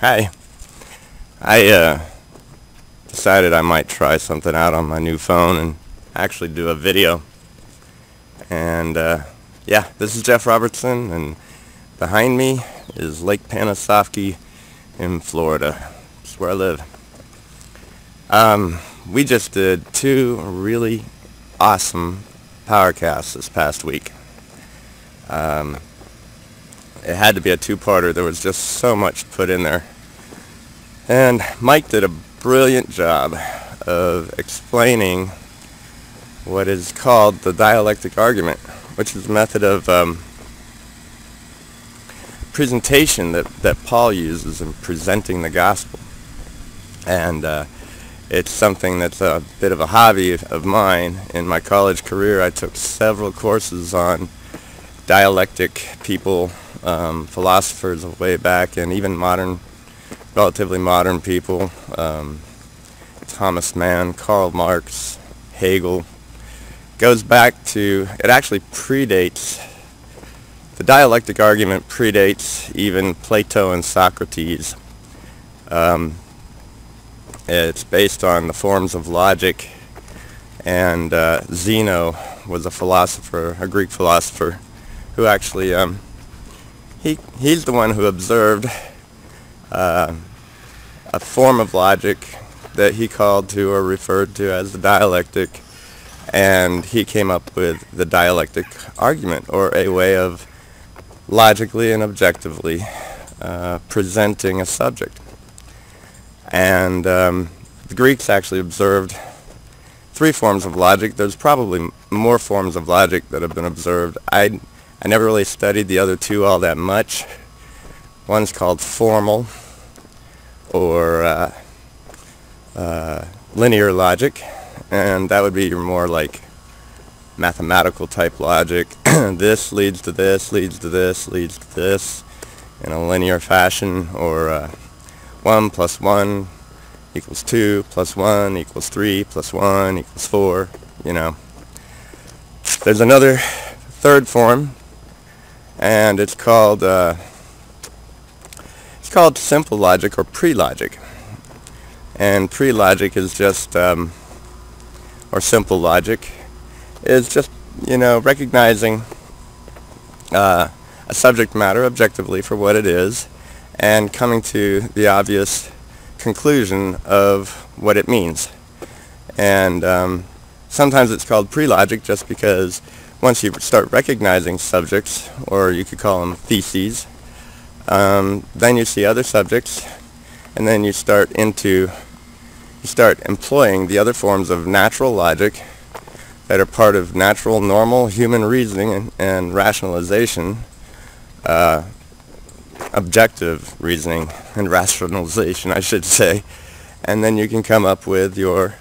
Hi. I decided I might try something out on my new phone and actually do a video. And yeah, this is Jeff Robertson, and behind me is Lake Panasoffkee in Florida. That's where I live. We just did two really awesome powercasts this past week. It had to be a two-parter. There was just so much put in there. And Mike did a brilliant job of explaining what is called the dialectic argument, which is a method of presentation that Paul uses in presenting the gospel. And it's something that's a bit of a hobby of mine. In my college career, I took several courses on dialectic people, philosophers of way back, and even relatively modern people. Thomas Mann, Karl Marx, Hegel. Goes back to, it actually predates, the dialectic argument predates even Plato and Socrates. It's based on the forms of logic, and Zeno was a philosopher, a Greek philosopher, who actually, he's the one who observed a form of logic that he called to or referred to as the dialectic, and he came up with the dialectic argument, or a way of logically and objectively presenting a subject. And the Greeks actually observed three forms of logic. There's probably more forms of logic that have been observed. I never really studied the other two all that much. One's called formal, or linear logic, and that would be your more like mathematical type logic. This leads to this, leads to this, leads to this, in a linear fashion, or 1 plus 1 equals 2, plus 1 equals 3, plus 1 equals 4, you know. There's another third form, and it's called simple logic, or pre-logic. And pre-logic is just, or simple logic, is just, recognizing a subject matter objectively for what it is, and coming to the obvious conclusion of what it means. And sometimes it's called pre-logic just because once you start recognizing subjects, or you could call them theses, then you see other subjects, and then you start employing the other forms of natural logic that are part of natural, normal human reasoning and rationalization, objective reasoning and rationalization, I should say, and then you can come up with your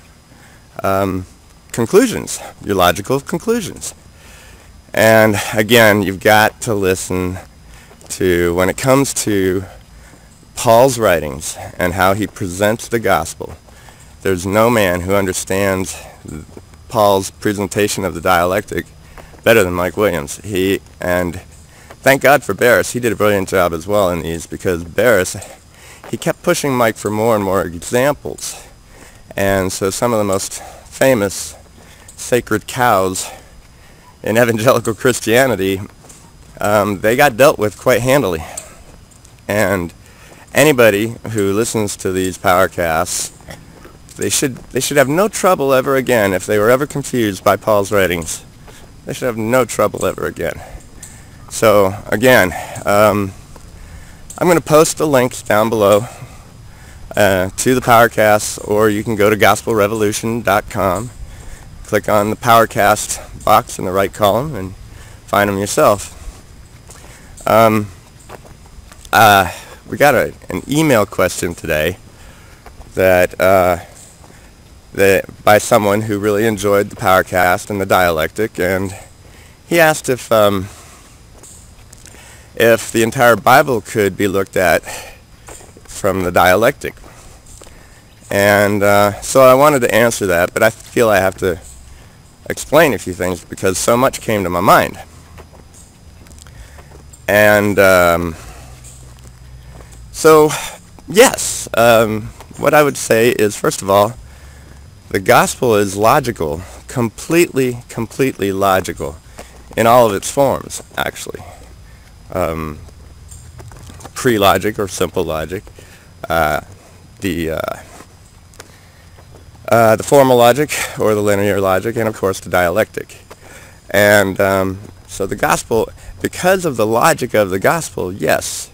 conclusions, your logical conclusions. And again, you've got to listen to, when it comes to Paul's writings and how he presents the gospel, there's no man who understands Paul's presentation of the dialectic better than Mike Williams. And thank God for Barris. He did a brilliant job as well in these, because Barris, he kept pushing Mike for more and more examples. And so some of the most famous sacred cows in evangelical Christianity, they got dealt with quite handily. And anybody who listens to these powercasts, they should have no trouble ever again if they were ever confused by Paul's writings. They should have no trouble ever again. So again, I'm going to post the links down below to the powercasts, or you can go to gospelrevolution.com, click on the powercast box in the right column, and find them yourself. We got an email question today that by someone who really enjoyed the powercast and the dialectic, and he asked if the entire Bible could be looked at from the dialectic. And so I wanted to answer that, but I feel I have to explain a few things because so much came to my mind. And so Yes. What I would say is, first of all, the gospel is logical, completely logical in all of its forms, actually. Pre-logic or simple logic, the formal logic or the linear logic, and of course the dialectic. And so the gospel, because of the logic of the gospel, yes,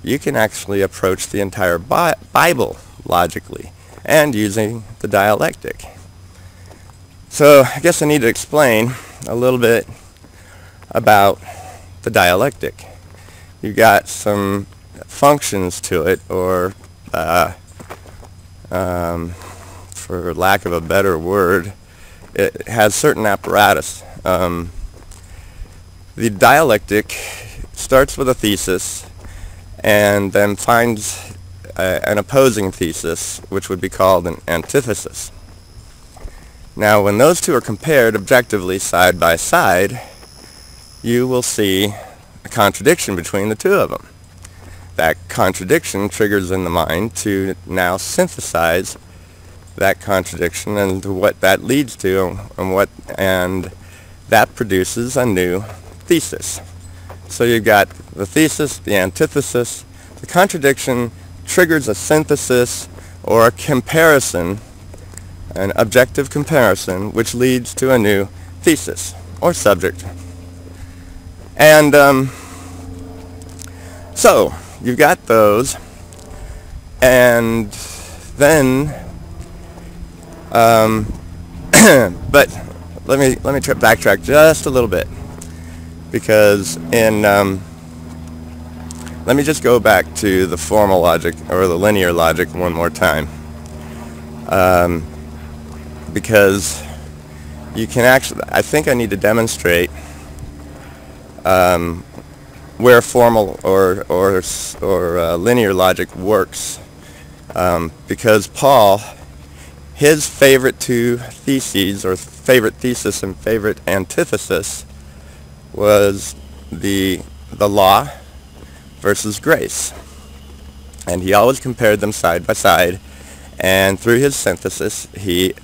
you can actually approach the entire Bible logically and using the dialectic. So I guess I need to explain a little bit about the dialectic. You've got some functions to it, or for lack of a better word, it has certain apparatus. The dialectic starts with a thesis and then finds an opposing thesis, which would be called an antithesis. Now, when those two are compared objectively side by side, you will see a contradiction between the two of them. That contradiction triggers in the mind to now synthesize that contradiction and what that leads to, and that produces a new thesis. So you've got the thesis, the antithesis. The contradiction triggers a synthesis or a comparison, an objective comparison, which leads to a new thesis or subject. And so you've got those, and then but let me backtrack just a little bit, because let me just go back to the formal logic or the linear logic one more time, because you can actually, I think I need to demonstrate where formal or linear logic works, because Paul, his favorite two theses, or favorite thesis and favorite antithesis, was the law versus grace. And he always compared them side by side, and through his synthesis he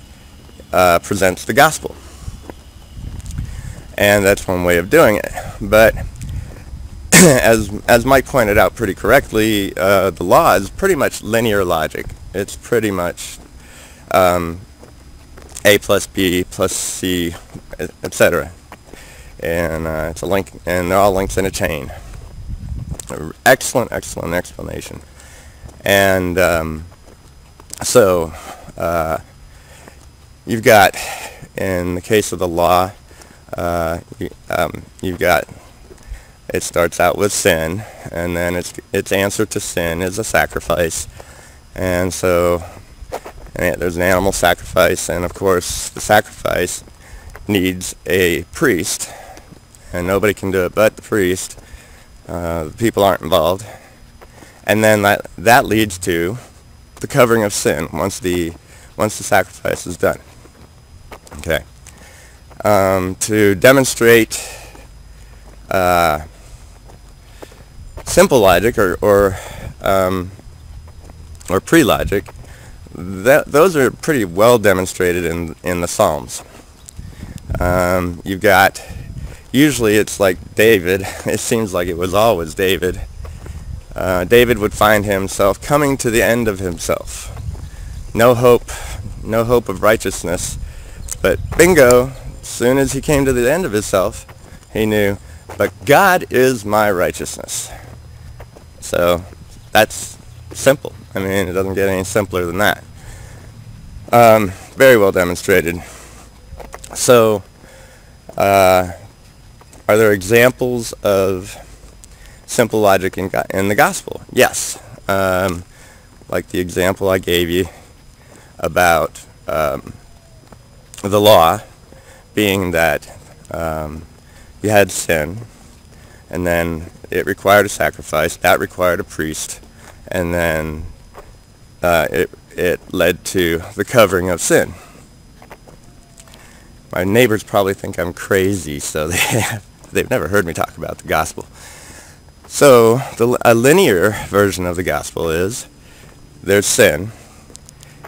presents the gospel. And that's one way of doing it. But as Mike pointed out pretty correctly, the law is pretty much linear logic. It's pretty much A plus B plus C, etc. And it's a link, and they're all links in a chain. Excellent explanation. And so you've got, in the case of the law, you've got, it starts out with sin, and then its answer to sin is a sacrifice. And so there's an animal sacrifice, and of course the sacrifice needs a priest, and nobody can do it but the priest. The people aren't involved. And then that leads to the covering of sin once the sacrifice is done. Okay. To demonstrate simple logic or pre-logic, those are pretty well demonstrated in the Psalms. You've got, usually it's like David. It seems like it was always David. David would find himself coming to the end of himself. No hope of righteousness. But bingo, as soon as he came to the end of himself, he knew, but God is my righteousness. So that's simple. I mean, it doesn't get any simpler than that. Very well demonstrated. So, are there examples of simple logic in the gospel? Yes. Like the example I gave you about the law being that you had sin, and then it required a sacrifice, that required a priest, and then it led to the covering of sin. My neighbors probably think I'm crazy, so they've never heard me talk about the gospel. So a linear version of the gospel is there's sin.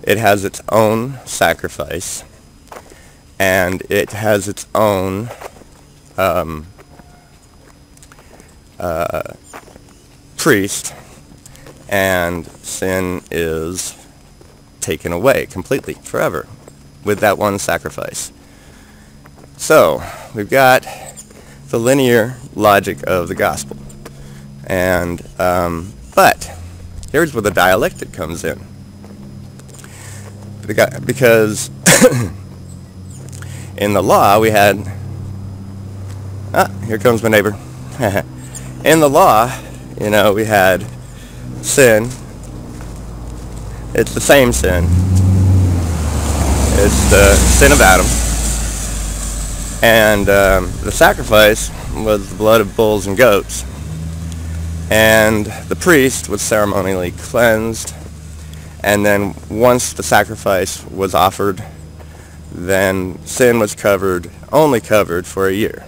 It has its own sacrifice, and it has its own priest, and sin is taken away completely, forever, with that one sacrifice. So, we've got the linear logic of the gospel. And, but, here's where the dialectic comes in. Because in the law we had, here comes my neighbor. In the law, we had sin. It's the same sin. It's the sin of Adam. And the sacrifice was the blood of bulls and goats. And the priest was ceremonially cleansed. And then once the sacrifice was offered, then sin was only covered for a year.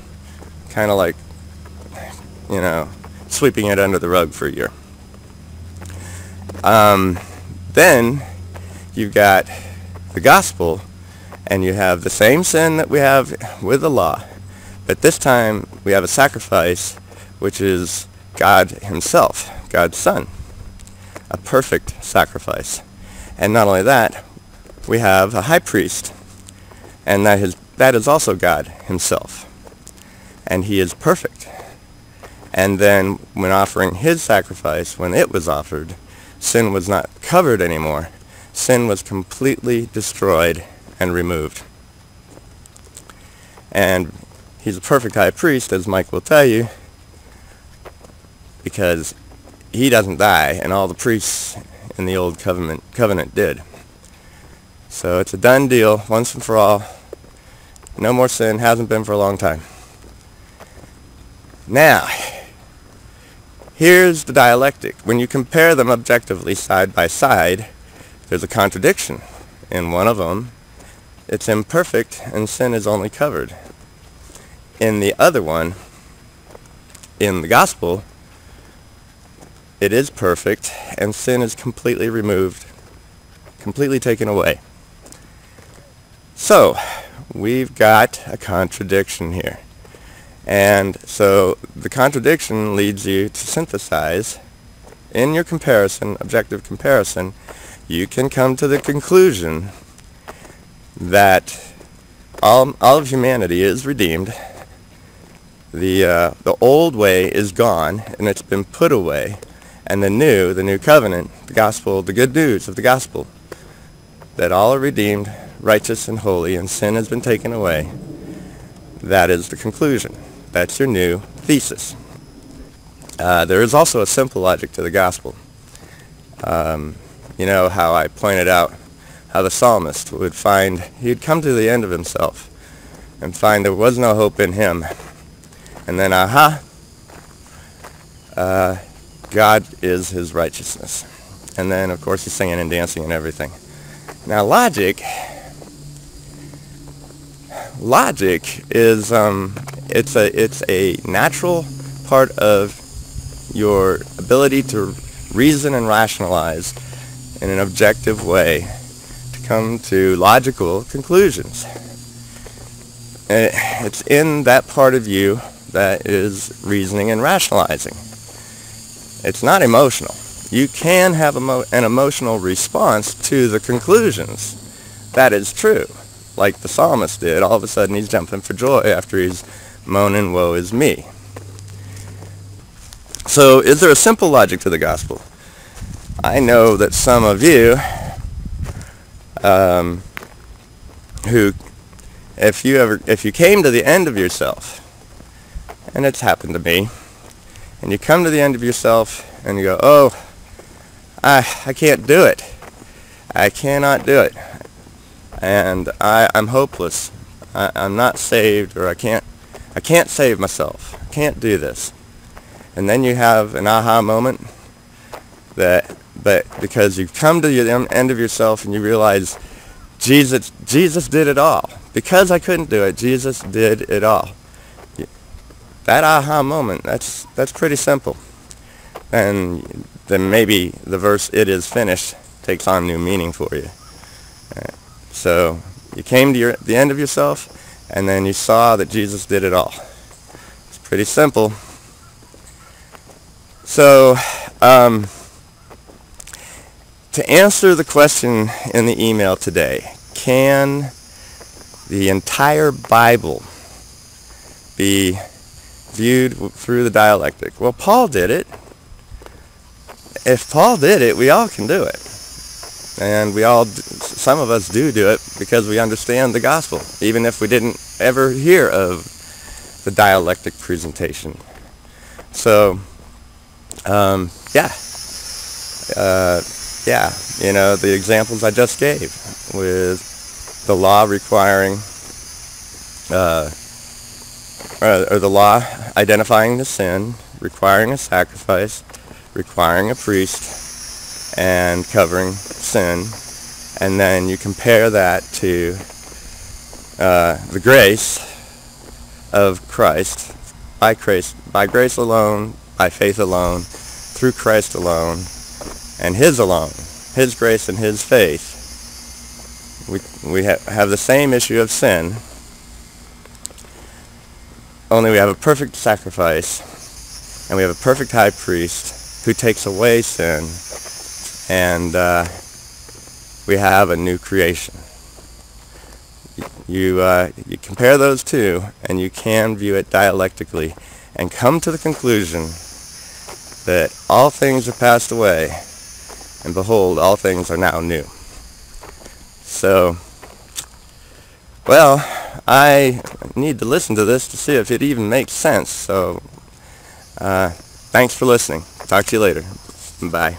Kind of like, sweeping it under the rug for a year. Then you've got the gospel, and you have the same sin that we have with the law, but this time we have a sacrifice, which is God himself, God's Son, a perfect sacrifice. And not only that, we have a high priest, and that is also God himself, and he is perfect. And then when offering his sacrifice, when it was offered, sin was not covered anymore. Sin was completely destroyed and removed. And he's a perfect high priest, as Mike will tell you, because he doesn't die, and all the priests in the old covenant did. So it's a done deal, once and for all. No more sin, hasn't been for a long time. Now, here's the dialectic. When you compare them objectively side by side, there's a contradiction. In one of them, it's imperfect and sin is only covered. In the other one, in the gospel, it is perfect and sin is completely removed, completely taken away. So, we've got a contradiction here. And so the contradiction leads you to synthesize. In your comparison, objective comparison, you can come to the conclusion that all of humanity is redeemed. The old way is gone, and it's been put away. And the new covenant, the gospel, the good news of the gospel, that all are redeemed, righteous and holy, and sin has been taken away. That is the conclusion. That's your new thesis. There is also a simple logic to the gospel. You know how I pointed out how the psalmist he'd come to the end of himself and find there was no hope in him. And then, God is his righteousness. And then, of course, he's singing and dancing and everything. Now, logic is it's a natural part of your ability to reason and rationalize in an objective way to come to logical conclusions. It's in that part of you that is reasoning and rationalizing. It's not emotional. You can have an emotional response to the conclusions. That is true. Like the psalmist did, all of a sudden he's jumping for joy after he's moaning, woe is me. So is there a simple logic to the gospel? I know that some of you who, if you came to the end of yourself, and it's happened to me, and you come to the end of yourself and you go, oh, I can't do it. I cannot do it. And I'm hopeless. I'm not saved, or I can't save myself. I can't do this. And then you have an aha moment but because you've come to the end of yourself and you realize Jesus did it all. Because I couldn't do it, Jesus did it all. That aha moment, that's pretty simple. And then maybe the verse, it is finished, takes on new meaning for you. So you came to the end of yourself, and then you saw that Jesus did it all. It's pretty simple. So to answer the question in the email today, can the entire Bible be viewed through the dialectic? Well, Paul did it. If Paul did it, we all can do it. And some of us do it because we understand the gospel, even if we didn't ever hear of the dialectic presentation. So, yeah, the examples I just gave with the law requiring, or the law identifying the sin, requiring a sacrifice, requiring a priest, and covering sin, and then you compare that to the grace of Christ, by grace alone, by faith alone, through Christ alone, and His alone, His grace and His faith. We have the same issue of sin, only we have a perfect sacrifice, and we have a perfect high priest who takes away sin, and we have a new creation. You compare those two, and you can view it dialectically and come to the conclusion that all things are passed away, and behold, all things are now new. So, well, I need to listen to this to see if it even makes sense. So, thanks for listening. Talk to you later. Bye.